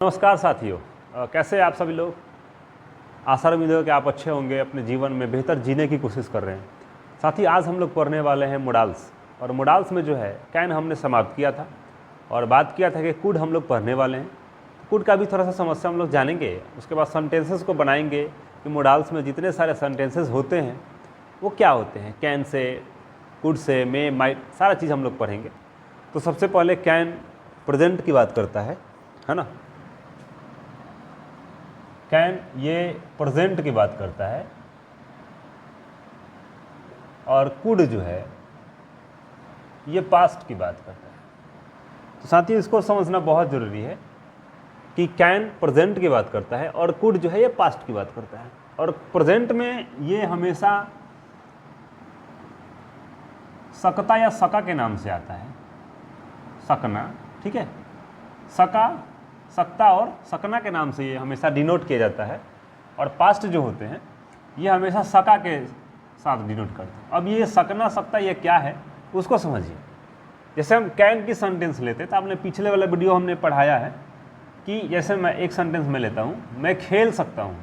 नमस्कार साथियों, कैसे हैं आप सभी लोग। आशा उम्मीद है कि आप अच्छे होंगे, अपने जीवन में बेहतर जीने की कोशिश कर रहे हैं। साथी, आज हम लोग पढ़ने वाले हैं मोडाल्स। और मोडाल्स में जो है कैन हमने समाप्त किया था और बात किया था कि कुड हम लोग पढ़ने वाले हैं। कुड का भी थोड़ा सा समस्या हम लोग जानेंगे, उसके बाद सेंटेंसेस को बनाएंगे कि मोडाल्स में जितने सारे सेंटेंसेस होते हैं वो क्या होते हैं। Can say, could say, may, might, सारा चीज़ हम लोग पढ़ेंगे। तो सबसे पहले कैन प्रेजेंट की बात करता है ना। कैन ये प्रेजेंट की बात करता है और कुड जो है ये पास्ट की बात करता है। तो साथियों, इसको समझना बहुत ज़रूरी है कि कैन प्रेजेंट की बात करता है और कुड जो है ये पास्ट की बात करता है। और प्रेजेंट में ये हमेशा सकता या सका के नाम से आता है। सकना, ठीक है, सका, सकता और सकना के नाम से ये हमेशा डिनोट किया जाता है। और पास्ट जो होते हैं ये हमेशा सका के साथ डिनोट करते हैं। अब ये सकना, सकता ये क्या है उसको समझिए। जैसे हम कैन की सेंटेंस लेते हैं तो आपने पिछले वाला वीडियो हमने पढ़ाया है कि जैसे मैं एक सेंटेंस में लेता हूँ, मैं खेल सकता हूँ,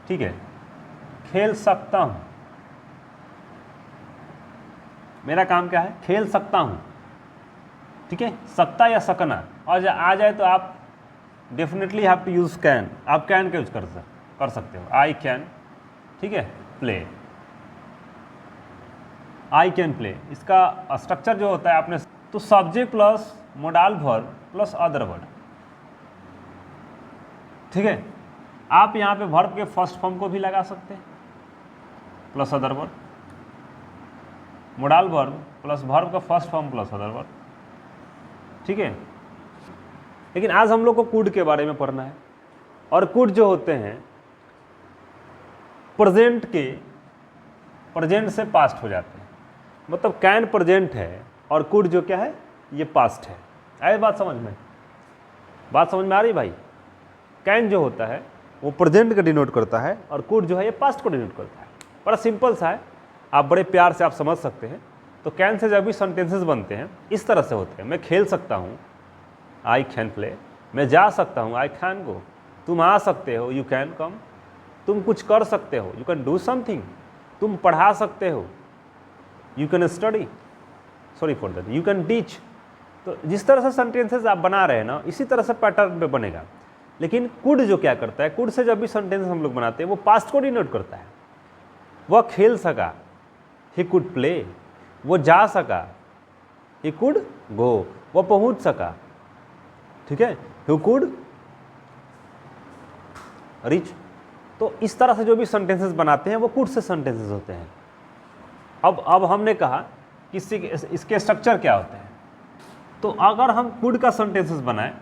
ठीक है, खेल सकता हूँ। मेरा काम क्या है, खेल सकता हूँ, ठीक है, सकता या सकना। और आ जाए तो आप definitely have to use can. आप कैन का यूज कर सकते हो। आई कैन, ठीक है, प्ले, आई कैन प्ले। इसका स्ट्रक्चर जो होता है आपने तो subject plus modal verb plus other word, ठीक है। आप यहाँ पे वर्ब के फर्स्ट फॉर्म को भी लगा सकते हैं plus other word, modal verb plus verb का first form plus other word, ठीक है। लेकिन आज हम लोग को कुड के बारे में पढ़ना है। और कुड जो होते हैं प्रेजेंट से पास्ट हो जाते हैं। मतलब कैन प्रेजेंट है और कुड जो क्या है ये पास्ट है। आए बात समझ में आ रही भाई। कैन जो होता है वो प्रेजेंट का डिनोट करता है और कुड जो है ये पास्ट को डिनोट करता है। बड़ा सिंपल सा है, आप बड़े प्यार से आप समझ सकते हैं। तो कैन से जब भी सेंटेंसेस बनते हैं इस तरह से होते हैं। मैं खेल सकता हूँ, आई कैन प्ले। मैं जा सकता हूँ, आई कैन गो। तुम आ सकते हो, यू कैन कम। तुम कुछ कर सकते हो, यू कैन डू समथिंग। तुम पढ़ा सकते हो, you can study, sorry for that, you can teach. तो जिस तरह से सेंटेंसेस आप बना रहे हैं ना, इसी तरह से पैटर्न पे बनेगा। लेकिन कुड जो क्या करता है, कुड से जब भी सेंटेंस हम लोग बनाते हैं वो पास्ट को डिनोट करता है। वह खेल सका, ही कुड प्ले। वो जा सका, ही कुड गो। वह पहुंच सका, ठीक है, ही कुड रिच। तो इस तरह से जो भी सेंटेंसेस बनाते हैं वो कुड से सेंटेंसेस होते हैं। अब हमने कहा कि इसके स्ट्रक्चर क्या होते हैं। तो अगर हम कुड का सेंटेंसेस बनाएं,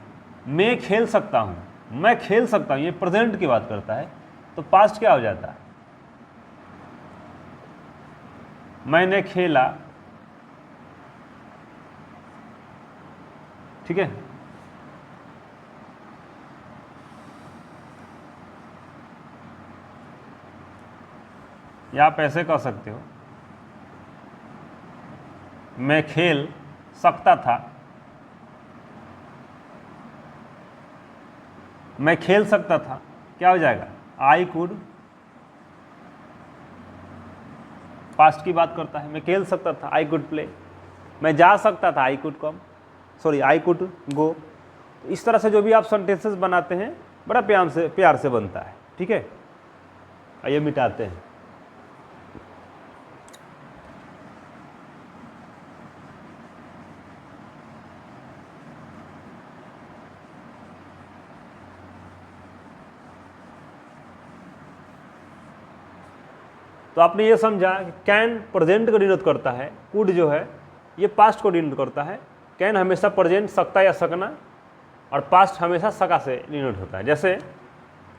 मैं खेल सकता हूं, मैं खेल सकता हूं, ये प्रेजेंट की बात करता है। तो पास्ट क्या हो जाता है, मैंने खेला, ठीक है। या आप ऐसे कह सकते हो, मैं खेल सकता था, मैं खेल सकता था, क्या हो जाएगा, आई कुड। पास्ट की बात करता है, मैं खेल सकता था, आई कुड प्ले। मैं जा सकता था, I could come, sorry, I could गो। इस तरह से जो भी आप सेंटेंसेस बनाते हैं बड़ा प्यार से बनता है, ठीक है। आइए मिटाते हैं। तो आपने ये समझा कि कैन प्रेजेंट को डिनोट करता है, कुड जो है ये पास्ट को डिनोट करता है। कैन हमेशा प्रेजेंट, सकता या सकना, और पास्ट हमेशा सका से डिनोट होता है। जैसे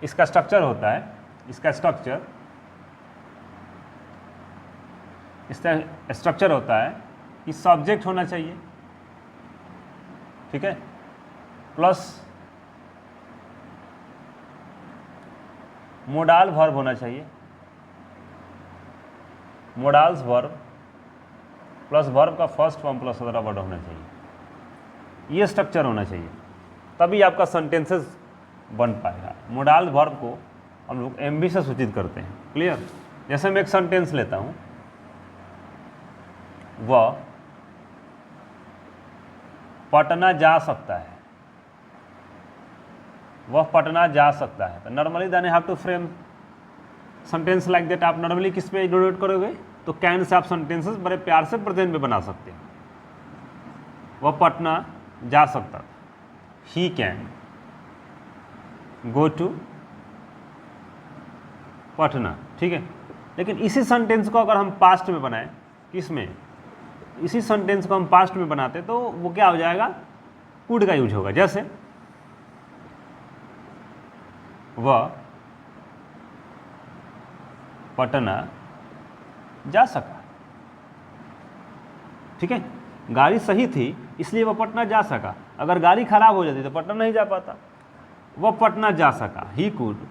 इसका स्ट्रक्चर होता है, इसका स्ट्रक्चर होता है कि सब्जेक्ट होना चाहिए, ठीक है, प्लस मोडाल वर्ब होना चाहिए, मोडाल्स वर्ब प्लस वर्ब का first form plus other word होना चाहिए। ये स्ट्रक्चर होना चाहिए, तभी आपका सेंटेंसेस बन पाएगा। मोडाल वर्ब को हम लोग एम बी से सूचित करते हैं। क्लियर? जैसे मैं एक सेंटेंस लेता हूँ, वह पटना जा सकता है, वह पटना जा सकता है। तो normally then you have to frame sentence like that. आप नॉर्मली किस पे डिनोट करोगे? तो कैन से आप सेंटेंसेस बड़े प्यार से प्रेजेंट में बना सकते हैं। वह पटना जा सकता था, he can go to Patna. ठीक है, लेकिन इसी सेंटेंस को अगर हम पास्ट में बनाएं, किस में? इसी सेंटेंस को हम पास्ट में बनाते तो वो क्या हो जाएगा? कुड का यूज होगा। जैसे वह पटना जा सका। ठीक है, गाड़ी सही थी इसलिए वह पटना जा सका। अगर गाड़ी खराब हो जाती तो पटना नहीं जा पाता। वह पटना जा सका, he could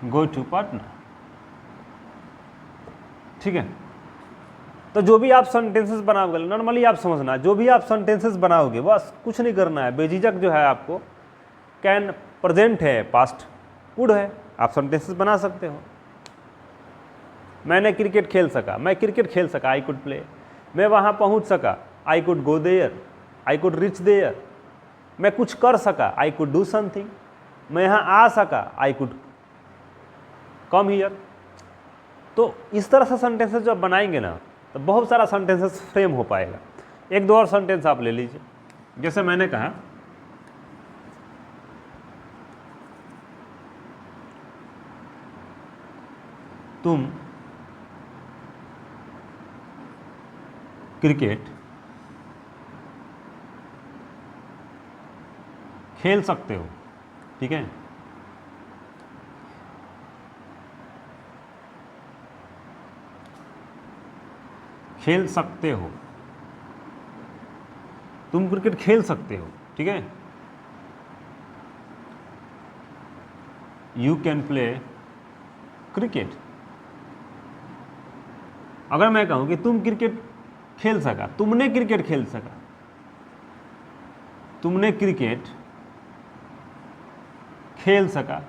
go to Patna. ठीक है, तो जो भी आप सेंटेंसेस बनाओगे, नॉर्मली आप समझना, जो भी आप सेंटेंसेस बनाओगे बस कुछ नहीं करना है, बेझिझक जो है आपको कैन प्रेजेंट है, पास्ट कुड है, आप सेंटेंसेस बना सकते हो। मैंने क्रिकेट खेल सका, मैं क्रिकेट खेल सका, आई कुड प्ले। मैं वहाँ पहुँच सका, I could go there, I could reach there. मैं कुछ कर सका, आई कुड डू समथिंग। मैं यहाँ आ सका, आई कुड कम हियर। तो इस तरह से सेंटेंसेस जब बनाएंगे ना तो बहुत सारा सेंटेंसेस फ्रेम हो पाएगा। एक दो और सेंटेंस आप ले लीजिए। जैसे मैंने कहा, तुम क्रिकेट खेल सकते हो। ठीक है, खेल सकते हो, तुम क्रिकेट खेल सकते हो। ठीक है, यू कैन प्ले क्रिकेट। अगर मैं कहूं कि तुम क्रिकेट खेल सका, तुमने क्रिकेट खेल सका, तुमने क्रिकेट खेल सका।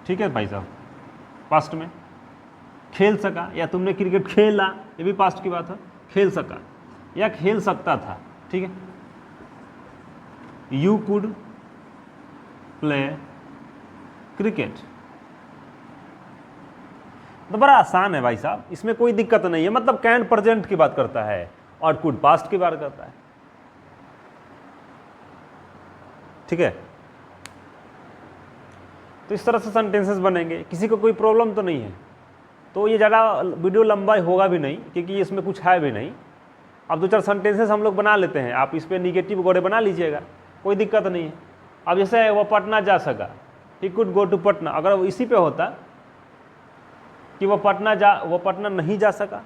ठीक है भाई साहब, पास्ट में खेल सका, या तुमने क्रिकेट खेला, ये भी पास्ट की बात है, खेल सका या खेल सकता था। ठीक है, यू कुड प्ले क्रिकेट। तो बड़ा आसान है भाई साहब, इसमें कोई दिक्कत नहीं है। मतलब कैन प्रेजेंट की बात करता है और कुड पास्ट की बात करता है। ठीक है, तो इस तरह से सेंटेंसेस बनेंगे, किसी को कोई प्रॉब्लम तो नहीं है। तो ये ज़्यादा वीडियो लंबा होगा भी नहीं, क्योंकि इसमें कुछ है भी नहीं। अब दो चार सेंटेंसेस हम लोग बना लेते हैं, आप इस पर निगेटिव वगैरह बना लीजिएगा, कोई दिक्कत नहीं है। अब जैसे वह पटना जा सका, he could go to Patna. अगर वो इसी पे होता कि वह पटना नहीं जा सका,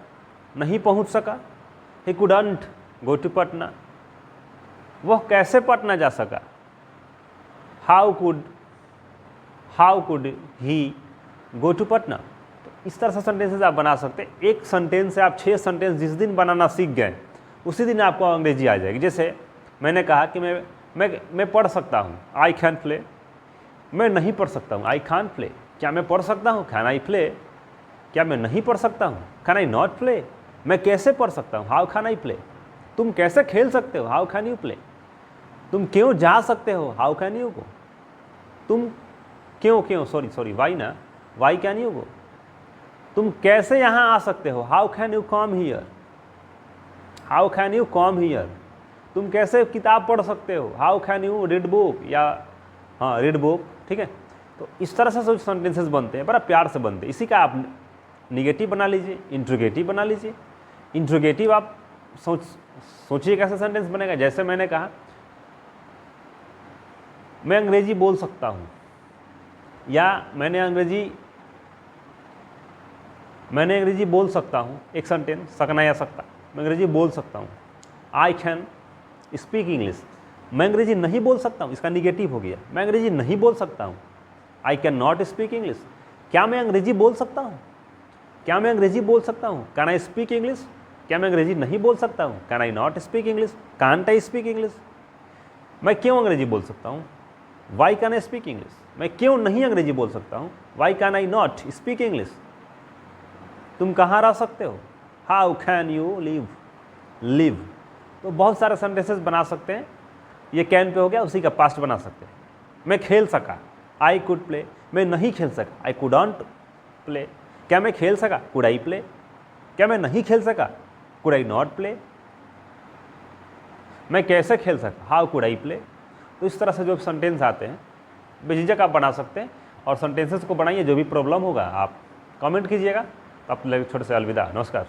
नहीं पहुंच सका, he couldn't go to Patna. वह कैसे पटना जा सका, how could he go to Patna. तो इस तरह से सेंटेंसेस आप बना सकते हैं। एक सेंटेंस से आप 6 सेंटेंस जिस दिन बनाना सीख गए उसी दिन आपको अंग्रेजी आ जाएगी। जैसे मैंने कहा कि मैं पढ़ सकता हूँ, आई कैन प्ले। मैं नहीं पढ़ सकता हूँ, आई कांट प्ले। क्या मैं पढ़ सकता हूँ, कैन आई प्ले। क्या मैं नहीं पढ़ सकता हूँ, कैन आई नॉट प्ले। मैं कैसे पढ़ सकता हूँ, हाउ कैन आई प्ले। तुम कैसे खेल सकते हो, हाउ कैन यू प्ले। तुम क्यों जा सकते हो, हाउ कैन यू गो। तुम क्यों sorry why can you go. तुम कैसे यहाँ आ सकते हो, how can you come here. How can you come here. तुम कैसे किताब पढ़ सकते हो, how can you read book, या हाँ रीड बुक। ठीक है, तो इस तरह से सेंटेंसेस बनते हैं, बड़ा प्यार से बनते हैं। इसी का आप निगेटिव बना लीजिए, इंट्रोगेटिव बना लीजिए। इंट्रोगेटिव आप सोचिए कैसे सेंटेंस बनेगा। जैसे मैंने कहा, मैं अंग्रेजी बोल सकता हूँ, या मैंने अंग्रेजी बोल सकता हूँ। एक सेंटेंस, सकना या सकता। मैं अंग्रेजी बोल सकता हूँ, आई कैन स्पीक इंग्लिश। मैं अंग्रेजी नहीं बोल सकता हूँ, इसका निगेटिव हो गया। मैं अंग्रेजी नहीं बोल सकता हूँ, I can not speak English. क्या मैं अंग्रेजी बोल सकता हूँ, क्या मैं अंग्रेजी बोल सकता हूँ, कैन आई स्पीक इंग्लिश। क्या मैं अंग्रेजी नहीं बोल सकता हूँ, can I not speak English, can't I speak English. मैं क्यों अंग्रेजी बोल सकता हूँ? Why can I speak English? मैं क्यों नहीं अंग्रेजी बोल सकता हूँ? Why can I not speak English? तुम कहाँ रह सकते हो? How can you live? Live. तो बहुत सारे सेंटेंसेस बना सकते हैं। ये कैन पे हो गया, उसी का पास्ट बना सकते हैं। मैं खेल सका, आई कुड प्ले। मैं नहीं खेल सका, आई कुडंट प्ले। क्या मैं खेल सका? Could I play. क्या मैं नहीं खेल सका? Could I not play. मैं कैसे खेल सका? How could I play. तो इस तरह से जो सेंटेंस आते हैं बेझिझक आप बना सकते हैं, और सेंटेंसेस को बनाइए। जो भी प्रॉब्लम होगा आप कमेंट कीजिएगा। आप छोटे से अलविदा, नमस्कार।